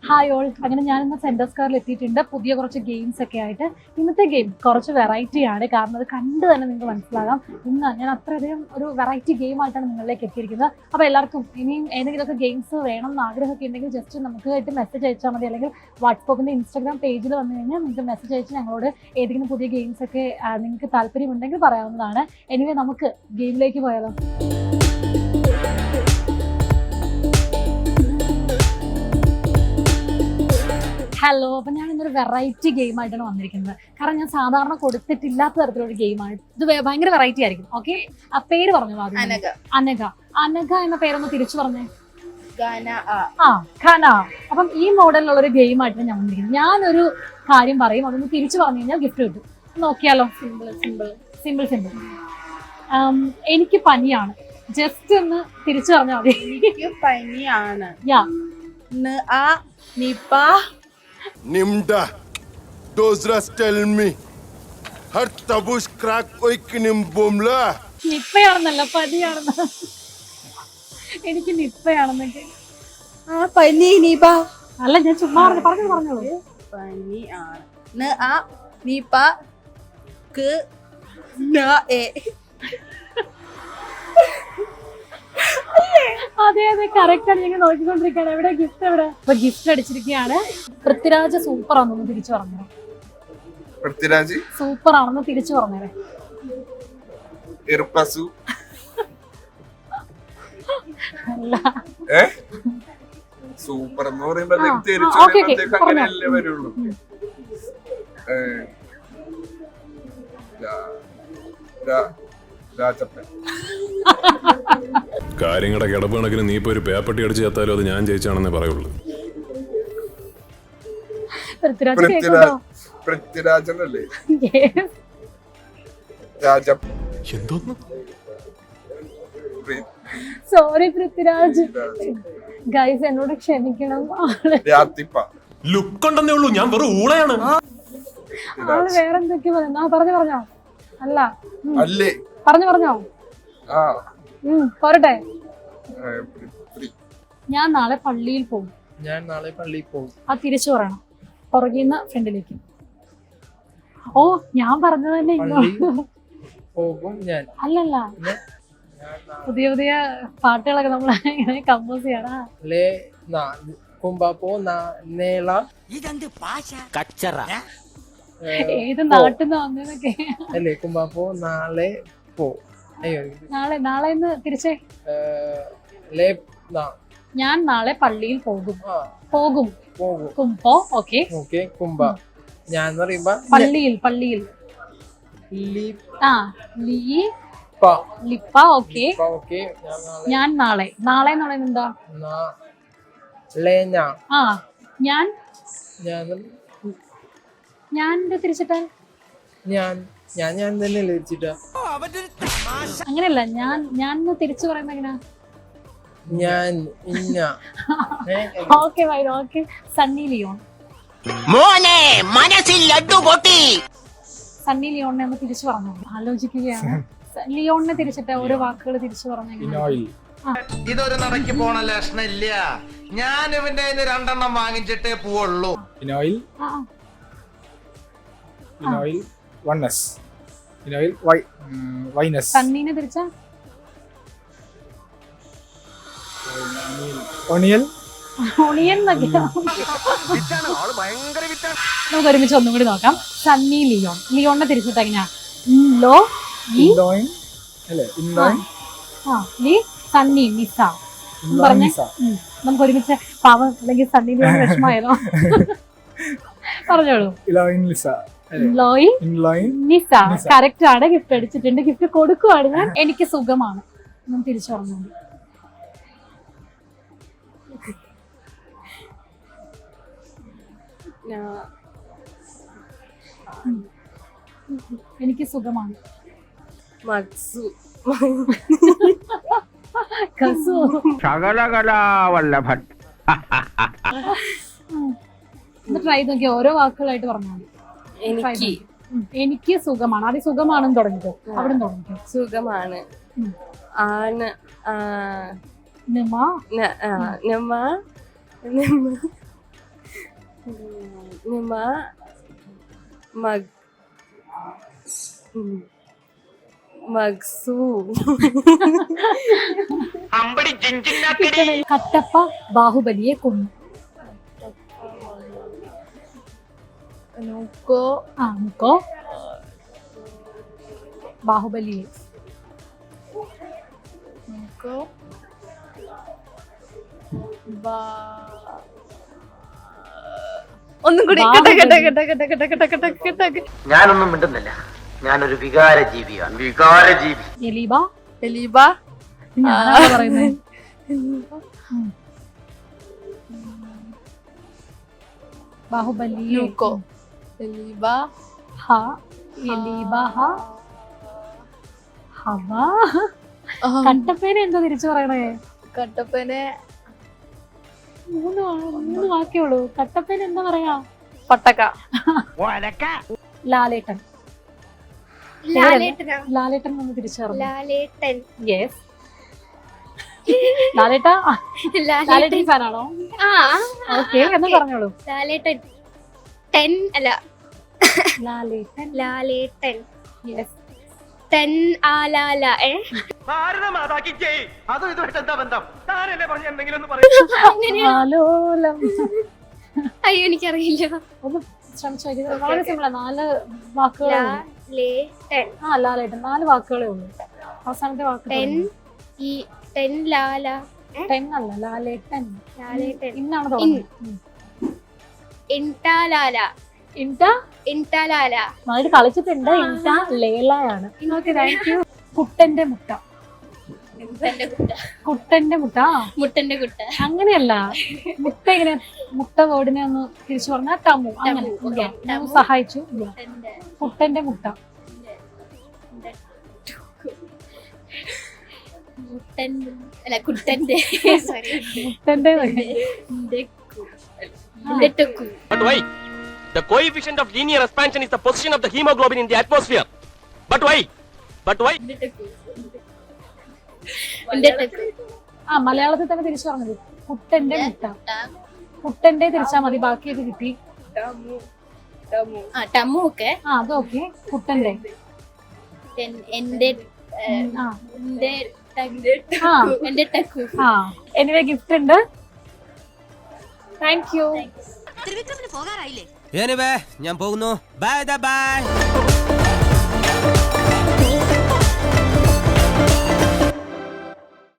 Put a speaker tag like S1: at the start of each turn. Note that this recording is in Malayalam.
S1: ഹായ് ഓൾ, അങ്ങനെ ഞാനിന്ന് സെൻറ്റർ സ്ക്വയറിൽ എത്തിയിട്ടുണ്ട്. പുതിയ കുറച്ച് ഗെയിംസ് ഒക്കെ ആയിട്ട്. ഇന്നത്തെ ഗെയിം കുറച്ച് വെറൈറ്റി ആണ്, കാരണം അത് കണ്ട് തന്നെ നിങ്ങൾക്ക് മനസ്സിലാകാം. ഇന്ന് ഞാൻ അത്രയധികം ഒരു വെറൈറ്റി ഗെയിം ആയിട്ടാണ് നിങ്ങളിലേക്ക് എത്തിയിരിക്കുന്നത്. അപ്പോൾ എല്ലാവർക്കും ഇനിയും ഏതെങ്കിലുമൊക്കെ ഗെയിംസ് വേണം എന്ന് ആഗ്രഹമൊക്കെ ഉണ്ടെങ്കിൽ ജസ്റ്റ് നമുക്ക് ആയിട്ട് മെസ്സേജ് അയച്ചാൽ മതി, അല്ലെങ്കിൽ വാട്സ്ആപ്പിൻ്റെ ഇൻസ്റ്റാഗ്രാം പേജിൽ വന്നു കഴിഞ്ഞാൽ നിങ്ങൾക്ക് മെസ്സേജ് അയച്ച് ഞങ്ങളോട് ഏതെങ്കിലും പുതിയ ഗെയിംസ് ഒക്കെ നിങ്ങൾക്ക് താല്പര്യമുണ്ടെങ്കിൽ പറയാവുന്നതാണ്. എനിവേ നമുക്ക് ഗെയിമിലേക്ക് പോയാലോ. ഹലോ, അപ്പം ഞാൻ ഇന്നൊരു വെറൈറ്റി ഗെയിമായിട്ടാണ് വന്നിരിക്കുന്നത്. കാരണം ഞാൻ സാധാരണ കൊടുത്തിട്ടില്ലാത്ത തരത്തിലൊരു ഗെയിമാണ് ഇത്. ഭയങ്കര വെറൈറ്റി ആയിരിക്കും. ഓക്കെ, ആ പേര് പറഞ്ഞു. അനഘ. അനഘ എന്ന പേരൊന്ന് തിരിച്ചു പറഞ്ഞേ. ഖന. അപ്പം ഈ മോഡലിലുള്ള ഒരു ഗെയിമായിട്ടാണ് ഞാൻ വന്നിരിക്കുന്നത്. ഞാനൊരു കാര്യം പറയും, അതൊന്ന് തിരിച്ചു പറഞ്ഞു കഴിഞ്ഞാൽ ഗിഫ്റ്റ് കിട്ടും. നോക്കിയാലോ. സിമ്പിൾ. എനിക്ക് പനിയാണ്. ജസ്റ്റ് ഒന്ന് തിരിച്ചു പറഞ്ഞാൽ മതി.
S2: എനിക്ക് പനിയാണ്.
S3: Nimda, dozras tell me. Her tabush crack oikinim bomla.
S1: നിപ്പയാണെന്നല്ല, പനിയാണെന്ന്. എനിക്ക് നിപ്പയാണെന്നൊക്കെ.
S2: പനി നിപ
S1: അല്ല, ഞാൻ ചുമ്മാ പറഞ്ഞോളൂ.
S2: പനിയാണ്. നിപ ക്ക്
S1: അതെ കറക്റ്റ് ആണ്. ഞങ്ങൾ നോക്കിക്കൊണ്ടിരിക്കുകയാണ് എവിടെ ഗിഫ്റ്റ്. എവിടെ ഇപ്പൊ ഗിഫ്റ്റ് അടിച്ചിരിക്കുകയാണ്. പൃഥ്വിരാജ് സൂപ്പർ ആണെന്ന് തിരിച്ചു പറഞ്ഞു.
S3: പൃഥ്വിരാജ്
S1: സൂപ്പർ ആണെന്ന് തിരിച്ചു പറഞ്ഞേ. അല്ല,
S3: സൂപ്പർ എന്ന് പറയുമ്പോ വരുള്ളൂ.
S4: കാര്യങ്ങളുടെ കിടപ്പ് കണക്കിന് നീ ഇപ്പൊ ഒരു പേപ്പട്ടി അടിച്ച് ചേത്താലും അത് ഞാൻ ജയിച്ചാണെന്നേ പറയുള്ളൂ.
S3: പൃഥ്വിരാജനല്ലേ?
S4: എന്തോന്ന്?
S1: സോറി പൃഥ്വിരാജ്. ഗൈസ്, എന്നോട് ക്ഷമിക്കണം.
S4: ലുക്ക് ഉണ്ടെന്നേ ഉള്ളൂ, ഞാൻ വെറും ഊളയാണ്.
S1: ആള് വേറെന്തൊക്കെ പറഞ്ഞോ. അല്ല,
S3: അല്ലേ?
S1: പറഞ്ഞോ. പോരട്ടെ. ഞാൻ നാളെ പള്ളിയിൽ പോകും. ആ തിരിച്ചു പറയണം, പുറകിന്ന് ഫ്രണ്ടിലേക്ക്. ഓ, ഞാൻ പറഞ്ഞത് തന്നെ
S5: പോകും ഞാൻ.
S1: അല്ലല്ല, പുതിയ പാട്ടുകളൊക്കെ നമ്മൾ ഇങ്ങനെ കമ്പോസ് ചെയ്യണം. ഏത് നാട്ടിൽ നിന്ന് വന്നതൊക്കെ
S5: അല്ലേ? കുമ്പാപ്പോ നാളെ പോ.
S1: നാളെ തിരിച്ചേ. ഞാൻ നാളെ പള്ളിയിൽ പോകും. കുംപോ. ഓക്കെ.
S5: കുംഭ. ഞാൻ പറയുമ്പോ
S1: പള്ളിയിൽ ലിപ്പ. ഓക്കെ. ഞാൻ നാളെ എന്ന് പറയുന്നത് എന്താ? ഞാൻ തിരിച്ചിട്ടാൽ
S5: ഞാൻ തന്നെ തിരിച്ചിട്ടാ.
S1: അങ്ങനെയല്ല, ഞാൻ തിരിച്ചു പറയുമ്പോ എങ്ങനെയാ?
S5: ഞാൻ
S1: ഓക്കെ. സണ്ണി ലിയോൺ. സണ്ണി ലിയോണിനെ ഒന്ന് തിരിച്ചു പറഞ്ഞു. ആലോചിക്കുകയാണ്. ലിയോണിനെ തിരിച്ചിട്ട് ഓരോ വാക്കുകൾ തിരിച്ചു പറഞ്ഞു.
S6: ഇതൊരു നടക്ക് പോണ ലക്ഷണില്ല. ഞാൻ ഇവന്റെ 2 വാങ്ങിച്ചിട്ടേ പോവുള്ളൂ.
S1: സണ്ണീനെ തിരിച്ച
S5: ഒണിയൻ.
S1: നമുക്ക് ഒരുമിച്ച് ഒന്നും കൂടി നോക്കാം. സണ്ണി ലിയോണിനെ തിരിച്ചിട്ട് എങ്ങനെയാ? സണ്ണി നിസ പറഞ്ഞേ. നമുക്ക് ഒരുമിച്ച് പാവം, അല്ലെങ്കിൽ സണ്ണി ലിയോൺ വിഷമായാലോ. പറഞ്ഞോളൂ. നിസ കറക്റ്റ് ആണ്. ഗിഫ്റ്റ് അടിച്ചിട്ടുണ്ട്. ഗിഫ്റ്റ് കൊടുക്കുവാണ് ഞാൻ. എനിക്ക് സുഖമാണ്. ഞാൻ തിരിച്ചു പറഞ്ഞു. എനിക്ക് സുഖമാണ്. ട്രൈ നോക്കി ഓരോ വാക്കുകളായിട്ട് പറഞ്ഞാൽ മതി. എനിക്ക് സുഖമാണ്. ആദ്യം സുഖമാണെന്ന് തുടങ്ങിക്കോ. അവിടെ തുടങ്ങിക്കോ.
S2: സുഖമാണ്. നിമ മഗ് മഗ്സു
S1: കട്ടപ്പ ബാഹുബലിയെ കൊന്നു.
S2: നുക്കോ
S1: മുക്കോ ബാഹുബലിയെ
S2: നുക്കോ ഒന്നും കൂടി
S7: ഞാനൊന്നും മിണ്ടുന്നില്ല. ഞാനൊരു വികാര ജീവിയാണ്. വികാര ജീവി.
S1: എലീബ
S2: എലീബ
S1: ഞാനാണ് പറയുന്നത്. ബാഹുബലി
S2: നുക്കോ എലീബ
S1: ഹ എലീബ ഹ ഹവ. കട്ടപ്പേനെ എന്താ തിരിച്ചു പറയണേ?
S2: കട്ടപ്പനെ
S1: മൂന്ന് വാക്കേ ഉള്ളൂ. കട്ടപ്പേന് എന്താ പറയാ?
S2: പട്ടക്ക
S1: ലാലേട്ടൻ. ലാലേട്ടൻ ഒന്ന് തിരിച്ചു പറഞ്ഞു. യെസ് ലാലേട്ടാ. ലാലേട്ടൻ ഫാനാണോ? ഓക്കെ എന്ന് പറഞ്ഞോളൂ.
S8: ലാലേട്ടൻ ടെൻ അല്ല
S1: ലാലേട്ടൻ.
S8: ലാലേട്ടൻ
S1: യെസ്.
S8: ടെൻ ആലാല
S6: അതും ഇതുമായിട്ട് എന്താ ബന്ധം? താനല്ലേ പറഞ്ഞ എന്തെങ്കിലും ഒന്ന്
S1: ആലോലം.
S8: അയ്യോ എനിക്കറിയില്ല.
S1: ഒന്ന് ശ്രമിച്ചു നോക്കിയത് വളരെ സിമ്പിളാ. 4 വാക്കുകളേ ഉള്ളൂ.
S8: ലാലേട്ടൻ
S1: ലാലേട്ടൻ 4 വാക്കുകളേ ഉള്ളൂ. അവസാനത്തെ വാക്ക്
S8: ടെൻ ഈ ടെൻ ലാല
S1: 10 അല്ല ലാലേട്ടൻ.
S8: ലാലേട്ടൻ
S1: ഇന്നാണ് തുടങ്ങുന്നത്.
S8: ഇൻടാലാല
S1: ഇൻറ്റ
S8: ഇൻടാലാല
S1: നന്നായിട്ട് കളിച്ചിട്ടുണ്ട്. ഇൻറ്റ ലേലയാണ്. Okay thank you. കുട്ടന്റെ മുട്ട.
S8: മുട്ടന്റെ കുട്ട
S1: കുട്ടന്റെ മുട്ട.
S8: മുട്ടന്റെ കുട്ട
S1: അങ്ങനെയല്ല. മുട്ട ഇങ്ങനെ മുട്ട വേർഡിനെ ഒന്ന് തിരിച്ചു പറഞ്ഞാൽ ടമു. അങ്ങനെ
S8: okay.
S1: ഞാൻ സഹായിച്ചു. കുട്ടന്റെ മുട്ട.
S8: മുട്ടൻ അല്ല കുട്ടന്റെ sorry
S1: കുട്ടന്റെ
S8: മുട്ടക്കു
S9: But why? The coefficient of linear expansion is the position of the hemoglobin in the atmosphere. But why? But why?
S1: മലയാളത്തിൽ തന്നെ തിരിച്ചു പറഞ്ഞത് കുട്ടന്റെ മുട്ട. കുട്ടന്റെ തിരിച്ചാ മതി. ബാക്കിയൊക്കെ കിട്ടി.
S8: ടമു ഒക്കെ
S1: അതൊക്കെ കുട്ടന്റെ.
S8: എന്റെ എന്റെ ടക്കു
S1: എനിവേ ഗിഫ്റ്റ് ഉണ്ട്. Thank you.
S10: ഞാൻ പോകുന്നു. Bye bye.